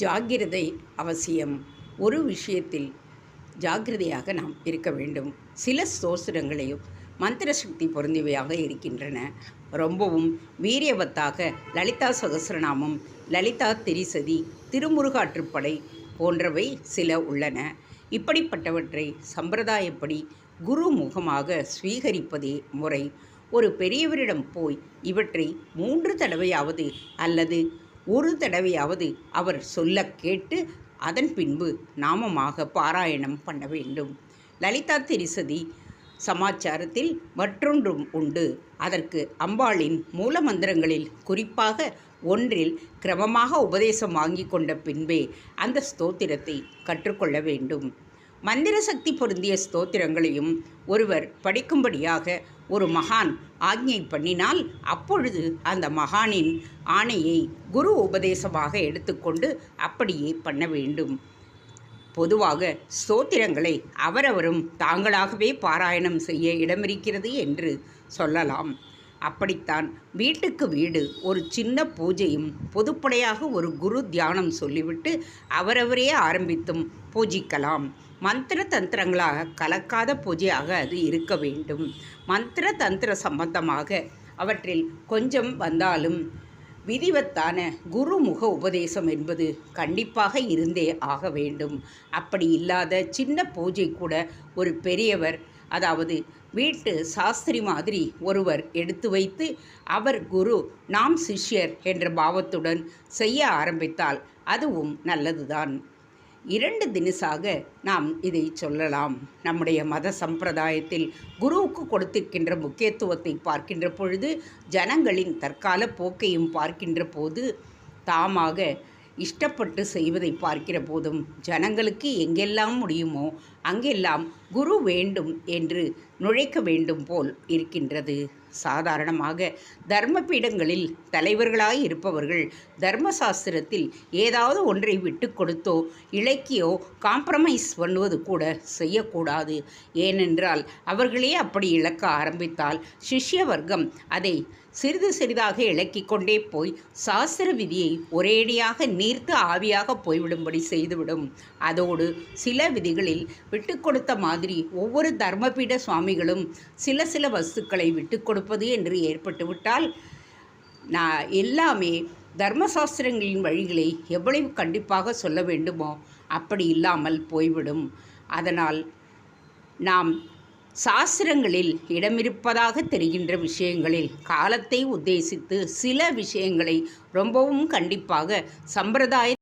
ஜாக்கிரதை அவசியம். ஒரு விஷயத்தில் ஜாக்கிரதையாக நாம் இருக்க வேண்டும். சில ஸ்தோத்திரங்களையும் மந்திர சக்தி பொருந்தியவையாக இருக்கின்றன. ரொம்பவும் வீரியவத்தாக லலிதா சகஸ்ரநாமம், லலிதா திரிசதி, திருமுருகாற்றுப்படை போன்றவை சில உள்ளன. இப்படிப்பட்டவற்றை சம்பிரதாயப்படி குரு முகமாக ஸ்வீகரிப்பதே முறை. ஒரு பெரியவரிடம் போய் இவற்றை 3 தடவையாவது அல்லது ஒரு தடவையாவது அவர் சொல்ல கேட்டு அதன் பின்பு நாமமாக பாராயணம் பண்ண வேண்டும். லலிதா திரிசதி சமாச்சாரத்தில் மற்றொன்றும் உண்டு. அதற்கு அம்பாளின் மூல மந்திரங்களில் குறிப்பாக ஒன்றில் கிரமமாக உபதேசம் வாங்கி கொண்ட பின்பே அந்த ஸ்தோத்திரத்தை கற்றுக்கொள்ள வேண்டும். மந்திர சக்தி பொருந்திய ஸ்தோத்திரங்களையும் ஒருவர் படிக்கும்படியாக ஒரு மகான் ஆக்ஞை பண்ணினால் அப்பொழுது அந்த மகானின் ஆணையை குரு உபதேசமாக எடுத்துக்கொண்டு அப்படியே பண்ண வேண்டும். பொதுவாக ஸ்தோத்திரங்களை அவரவரும் தாங்களாகவே பாராயணம் செய்ய இடமிருக்கிறது என்று சொல்லலாம். அப்படித்தான் வீட்டுக்கு வீடு ஒரு சின்ன பூஜையும் பொதுப்படையாக ஒரு குரு தியானம் சொல்லிவிட்டு அவரவரே ஆரம்பித்தும் பூஜிக்கலாம். மந்திர தந்திரங்களாக கலக்காத பூஜையாக அது இருக்க வேண்டும். மந்திர தந்திர சம்பந்தமாக அவற்றில் கொஞ்சம் வந்தாலும் விதிவத்தான குருமுக உபதேசம் என்பது கண்டிப்பாக இருந்தே ஆக வேண்டும். அப்படி இல்லாத சின்ன பூஜை கூட ஒரு பெரியவர், அதாவது வீட்டு சாஸ்திரி மாதிரி ஒருவர் எடுத்து வைத்து அவர் குரு நாம் சிஷ்யர் என்ற பாவத்துடன் செய்ய ஆரம்பித்தால் அதுவும் நல்லதுதான். 2 தினசாக நாம் இதை சொல்லலாம். நம்முடைய மத சம்பிரதாயத்தில் குருவுக்கு கொடுத்திருக்கின்ற முக்கியத்துவத்தை பார்க்கின்ற பொழுது, ஜனங்களின் தற்கால போக்கையும் பார்க்கின்ற போது, தாமாக இஷ்டப்பட்டு செய்வதை பார்க்கிற போதும் ஜனங்களுக்கு எங்கெல்லாம் முடியுமோ அங்கெல்லாம் குரு வேண்டும் என்று நுழைக்க வேண்டும் போல் இருக்கின்றது. சாதாரணமாக தர்மபீடங்களில் தலைவர்களாய் இருப்பவர்கள் தர்மசாஸ்திரத்தில் ஏதாவது ஒன்றை விட்டு கொடுத்தோ இலக்கியோ காம்ப்ரமைஸ் பண்ணுவது கூட செய்யக்கூடாது. ஏனென்றால் அவர்களே அப்படி இழக்க ஆரம்பித்தால் சிஷ்ய வர்க்கம் அதை சிறிது சிறிதாக இழக்கிக் கொண்டே போய் சாஸ்திர விதியை ஒரேடியாக நீர்த்து ஆவியாக போய்விடும்படி செய்துவிடும். அதோடு சில விதிகளில் விட்டு கொடுத்த மாதிரி ஒவ்வொரு தர்மபீட சுவாமிகளும் சில வஸ்துக்களை விட்டு கொடுப்பது என்று ஏற்பட்டுவிட்டால் எல்லாமே தர்மசாஸ்திரங்களின் வழிகளை எவ்வளவு கண்டிப்பாக சொல்ல வேண்டுமோ அப்படி இல்லாமல் போய்விடும். அதனால் நாம் சாஸ்திரங்களில் இடமிருப்பதாக தெரிகின்ற விஷயங்களில் காலத்தை உத்தேசித்து சில விஷயங்களை ரொம்பவும் கண்டிப்பாக சம்பிரதாய